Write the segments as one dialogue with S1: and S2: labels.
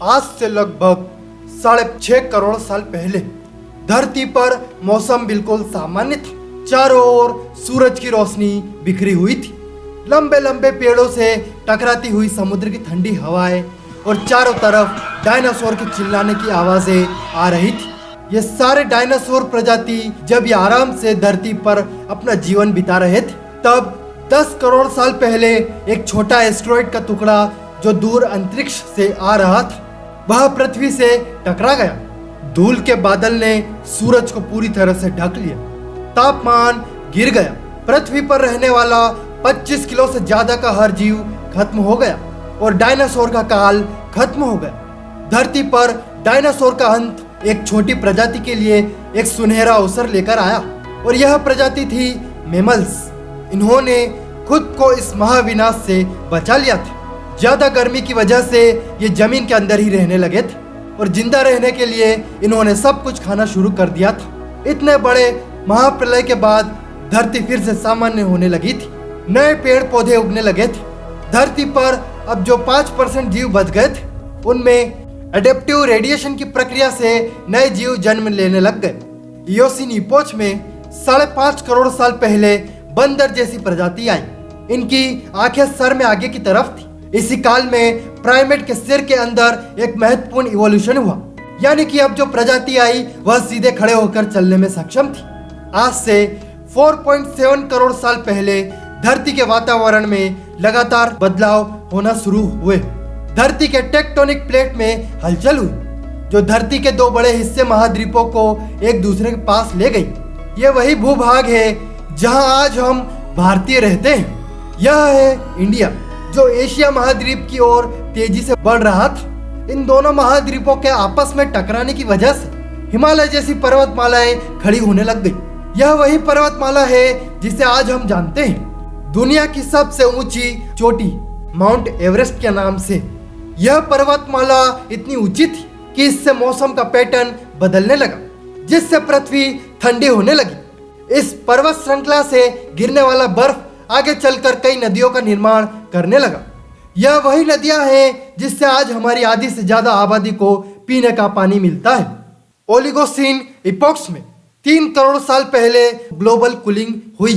S1: आज से लगभग 6.5 करोड़ साल पहले धरती पर मौसम बिल्कुल सामान्य था। चारों ओर सूरज की रोशनी बिखरी हुई थी। लंबे लंबे पेड़ों से टकराती हुई समुद्र की ठंडी हवाएं और चारों तरफ डायनासोर के चिल्लाने की आवाजें आ रही थी। ये सारे डायनासोर प्रजाति जब ये आराम से धरती पर अपना जीवन बिता रहे थे, तब 10 करोड़ साल पहले एक छोटा एस्टेरॉइड का टुकड़ा जो दूर अंतरिक्ष से आ रहा था, वह पृथ्वी से टकरा गया। धूल के बादल ने सूरज को पूरी तरह से ढक लिया। तापमान गिर गया। पृथ्वी पर रहने वाला 25 किलो से ज्यादा का हर जीव खत्म हो गया और डायनासोर का काल खत्म हो गया। धरती पर डायनासोर का अंत एक छोटी प्रजाति के लिए एक सुनहरा अवसर लेकर आया और यह प्रजाति थी मैमल्स। इन्होंने खुद को इस महाविनाश से बचा लिया था। ज्यादा गर्मी की वजह से ये जमीन के अंदर ही रहने लगे थे और जिंदा रहने के लिए इन्होंने सब कुछ खाना शुरू कर दिया था। इतने बड़े महाप्रलय के बाद धरती फिर से सामान्य होने लगी थी। नए पेड़ पौधे उगने लगे थे। धरती पर अब जो 5% जीव बच गए थे, उनमें एडेप्टिव रेडिएशन की प्रक्रिया से नए जीव जन्म लेने लग गए। इयोसीन इपोच में 5.5 करोड़ साल पहले बंदर जैसी प्रजाति आई। इनकी आंखें सर में आगे की तरफ थी। इसी काल में प्राइमेट के सिर के अंदर एक महत्वपूर्ण इवोल्यूशन हुआ, यानी कि अब जो प्रजाति आई वह सीधे खड़े होकर चलने में सक्षम थी। आज से 4.7 करोड़ साल पहले धरती के वातावरण में लगातार बदलाव होना शुरू हुए। धरती के टेक्टोनिक प्लेट में हलचल हुई, जो धरती के दो बड़े हिस्से महाद्वीपों को एक दूसरे के पास ले गई। ये वही भूभाग है जहां आज हम भारतीय रहते हैं। यह है इंडिया, जो एशिया महाद्वीप की ओर तेजी से बढ़ रहा था। इन दोनों महाद्वीपों के आपस में टकराने की वजह से हिमालय जैसी पर्वतमालाएं खड़ी होने लग गई। यह वही पर्वतमाला है जिसे आज हम जानते हैं दुनिया की सबसे ऊंची चोटी माउंट एवरेस्ट के नाम से। यह पर्वतमाला इतनी ऊंची थी कि इससे मौसम का पैटर्न बदलने लगा, जिससे पृथ्वी ठंडी होने लगी। इस पर्वत श्रृंखला से गिरने वाला बर्फ आगे चलकर कई नदियों का निर्माण करने लगा। यह वही नदियां हैं जिससे आज हमारी आधी से ज्यादा आबादी को पीने का पानी मिलता है। ओलिगोसीन इपोक्स में 3 करोड़ साल पहले ग्लोबल कूलिंग हुई।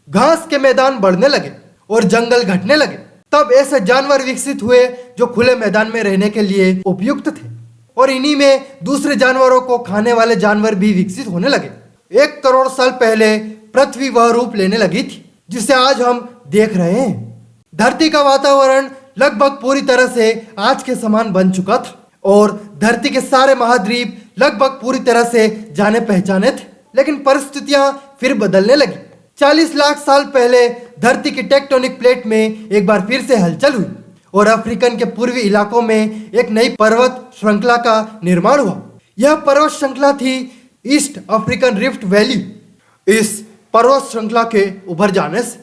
S1: घास के मैदान बढ़ने लगे और जंगल घटने लगे। तब ऐसे जानवर विकसित हुए जो खुले मैदान में रहने के लिए उपयुक्त थे और इन्हीं में दूसरे जानवरों को खाने वाले जानवर भी विकसित होने लगे। 1 करोड़ साल पहले पृथ्वी वह रूप लेने लगी थी जिसे आज हम देख रहे हैं। धरती का वातावरण लगभग पूरी तरह से आज के समान बन चुका था और धरती के सारे महाद्वीप लगभग पूरी तरह से जाने पहचाने थे, लेकिन परिस्थितियां फिर बदलने लगी। 40 लाख साल पहले धरती की टेक्टोनिक प्लेट में एक बार फिर से हलचल हुई और अफ्रीकन के पूर्वी इलाकों में एक नई पर्वत श्रृंखला का निर्माण हुआ। यह पर्वत श्रृंखला थी ईस्ट अफ्रीकन रिफ्ट वैली। इस पर्वत श्रृंखला के उभर जाने से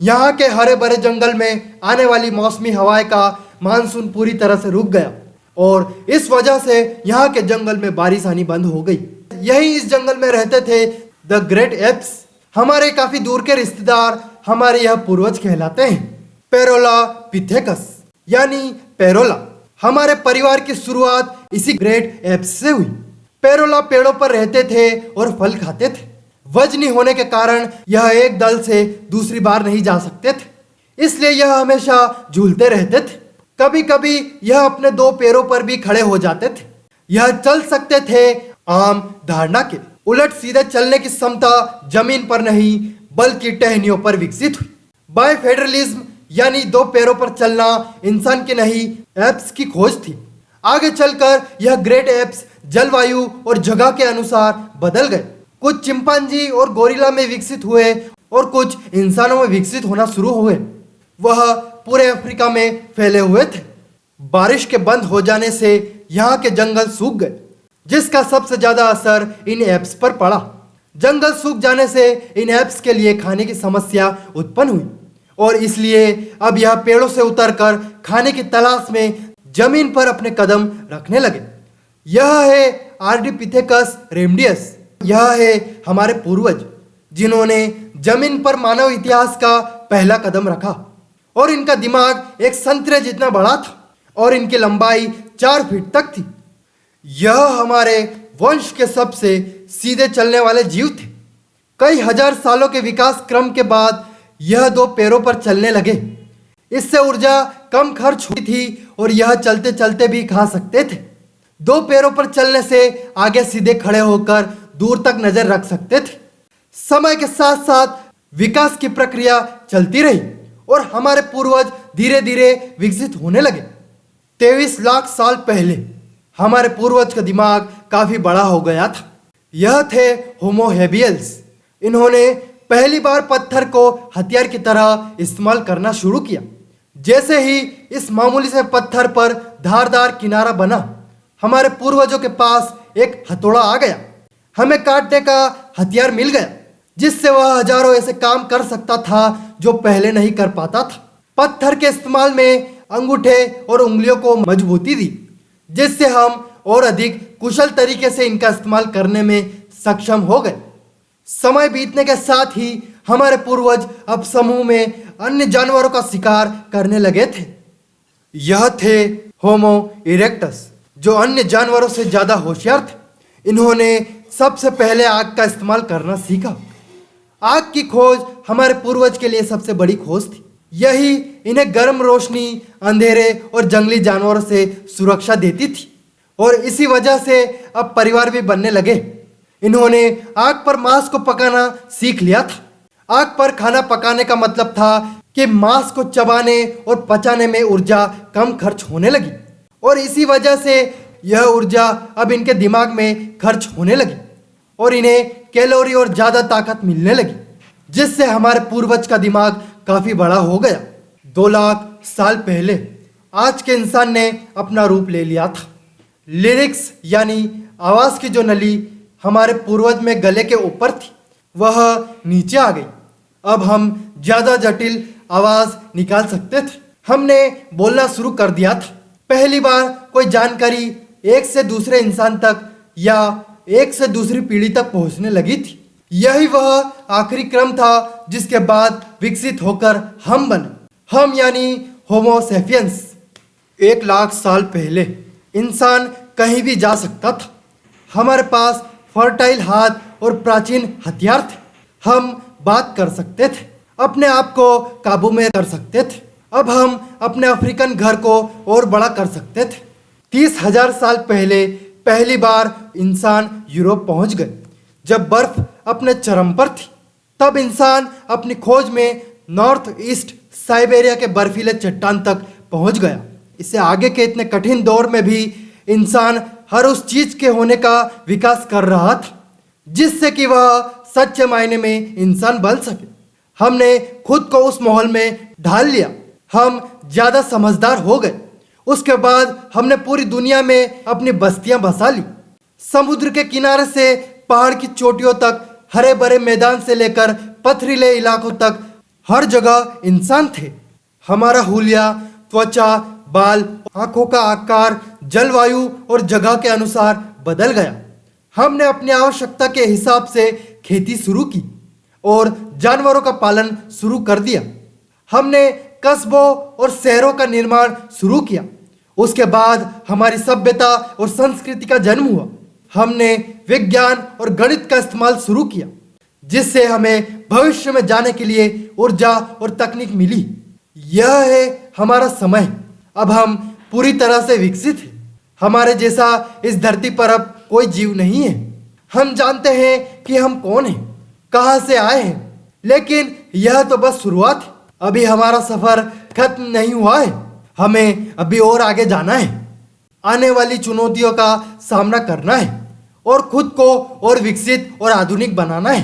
S1: यहाँ के हरे भरे जंगल में आने वाली मौसमी हवाएं का मानसून पूरी तरह से रुक गया और इस वजह से यहाँ के जंगल में बारिश आनी बंद हो गई। यही इस जंगल में रहते थे द ग्रेट एप्स। हमारे काफी दूर के रिश्तेदार हमारे यह पूर्वज कहलाते हैं। पेरोला पिथेकस यानी पेरोला। हमारे परिवार की शुरुआत इसी ग्रेट एप्स से हुई। पेरोला पेड़ों पर रहते थे और फल खाते थे। वजनी होने के कारण यह एक दल से दूसरी बार नहीं जा सकते थे, इसलिए यह हमेशा झूलते रहते थे। कभी कभी यह अपने 2 पैरों पर भी खड़े हो जाते थे। यह चल सकते थे आम धारणा के उलट सीधे चलने की क्षमता जमीन पर नहीं बल्कि टहनियों पर विकसित हुई। बाइफेडरलिज्म यानी 2 पैरों पर चलना इंसान की नहीं एप्स की खोज थी। आगे चलकर यह ग्रेट एप्स जलवायु और जगह के अनुसार बदल गए। कुछ चिंपांजी और गोरिल्ला में विकसित हुए और कुछ इंसानों में विकसित होना शुरू हुए। वह पूरे अफ्रीका में फैले हुए थे। बारिश के बंद हो जाने से यहाँ के जंगल सूख गए, जिसका सबसे ज्यादा असर इन एप्स पर पड़ा। जंगल सूख जाने से इन एप्स के लिए खाने की समस्या उत्पन्न हुई और इसलिए अब यह पेड़ों से उतरकर खाने की तलाश में जमीन पर अपने कदम रखने लगे। यह है आर्डिपिथेकस रेमडियस। यह है हमारे पूर्वज जिन्होंने जमीन पर मानव इतिहास का पहला कदम रखा और इनका दिमाग एक संतरे जितना बड़ा था। और इनकी लंबाई 4 फीट तक थी। यह हमारे वंश के सबसे सीधे चलने वाले जीव थे। कई हजार सालों के विकास क्रम के बाद यह 2 पैरों पर चलने लगे। इससे ऊर्जा कम खर्च हुई थी और यह चलते चलते भी खा सकते थे। 2 पैरों पर चलने से आगे सीधे खड़े होकर दूर तक नजर रख सकते थे। समय के साथ साथ विकास की प्रक्रिया चलती रही और हमारे पूर्वज धीरे धीरे विकसित होने लगे। 23 लाख साल पहले हमारे पूर्वज का दिमाग काफी बड़ा हो गया था। यह थे होमो हेबियल्स। इन्होंने पहली बार पत्थर को हथियार की तरह इस्तेमाल करना शुरू किया। जैसे ही इस मामूली से पत्थर पर धारदार किनारा बना, हमारे पूर्वजों के पास एक हथौड़ा आ गया। हमें काटने का हथियार मिल गया, जिससे वह हजारों ऐसे काम कर सकता था जो पहले नहीं कर पाता था। पत्थर के इस्तेमाल में अंगूठे और उंगलियों को मजबूती दी, जिससे हम और अधिक कुशल तरीके से इनका इस्तेमाल करने में सक्षम हो गए। समय बीतने के साथ ही हमारे पूर्वज अब समूह में अन्य जानवरों का शिकार करने लगे थे। यह थे होमो इरेक्टस, जो अन्य जानवरों से ज्यादा होशियार थे। इन्होंने सबसे पहले आग का इस्तेमाल करना सीखा। आग की खोज हमारे पूर्वज के लिए सबसे बड़ी खोज थी। यही इन्हें गर्म रोशनी, अंधेरे और जंगली जानवरों से सुरक्षा देती थी और इसी वजह से अब परिवार भी बनने लगे। इन्होंने आग पर मांस को पकाना सीख लिया था। आग पर खाना पकाने का मतलब था कि मांस को चबाने और पचाने में ऊर्जा कम खर्च होने लगी और इसी वजह से यह ऊर्जा अब इनके दिमाग में खर्च होने लगी और इन्हें कैलोरी और ज्यादा ताकत मिलने लगी, जिससे हमारे पूर्वज का दिमाग काफी बड़ा हो गया। 2 लाख साल पहले आज के इंसान ने अपना रूप ले लिया था। लिरिक्स यानी आवाज की जो नली हमारे पूर्वज में गले के ऊपर थी, वह नीचे आ गई। अब हम ज्यादा जटिल आवाज निकाल सकते थे। हमने बोलना शुरू कर दिया था। पहली बार कोई जानकारी एक से दूसरे इंसान तक या एक से दूसरी पीढ़ी तक पहुंचने लगी थी। यही वह आखिरी क्रम था जिसके बाद विकसित होकर हम बने। हम यानी होमो सेपियंस। 1 लाख साल पहले इंसान कहीं भी जा सकता था। हमारे पास फर्टाइल हाथ और प्राचीन हथियार थे। हम बात कर सकते थे, अपने आप को काबू में कर सकते थे। अब हम अपने अफ्रीकन घर को और बड़ा कर सकते थे। 30,000 साल पहले पहली बार इंसान यूरोप पहुंच गए। जब बर्फ अपने चरम पर थी, तब इंसान अपनी खोज में नॉर्थ ईस्ट साइबेरिया के बर्फीले चट्टान तक पहुंच गया। इससे आगे के इतने कठिन दौर में भी इंसान हर उस चीज के होने का विकास कर रहा था जिससे कि वह सच्चे मायने में इंसान बन सके। हमने खुद को उस माहौल में ढाल लिया। हम ज्यादा समझदार हो गए। उसके बाद हमने पूरी दुनिया में अपनी बस्तियां बसा ली। समुद्र के किनारे से पहाड़ की चोटियों तक, हरे भरे मैदान से लेकर पथरीले इलाकों तक हर जगह इंसान थे। हमारा हुलिया, त्वचा, बाल, आंखों का आकार, जलवायु और जगह के अनुसार बदल गया। हमने अपनी आवश्यकता के हिसाब से खेती शुरू की और जानवरों का पालन शुरू कर दिया। हमने कस्बों और शहरों का निर्माण शुरू किया। उसके बाद हमारी सभ्यता और संस्कृति का जन्म हुआ। हमने विज्ञान और गणित का इस्तेमाल शुरू किया, जिससे हमें भविष्य में जाने के लिए ऊर्जा और तकनीक मिली। यह है हमारा समय। अब हम पूरी तरह से विकसित हैं। हमारे जैसा इस धरती पर अब कोई जीव नहीं है। हम जानते हैं कि हम कौन हैं, कहां से आए हैं, लेकिन यह तो बस शुरुआत है। अभी हमारा सफर खत्म नहीं हुआ है। हमें अभी और आगे जाना है, आने वाली चुनौतियों का सामना करना है और खुद को और विकसित और आधुनिक बनाना है।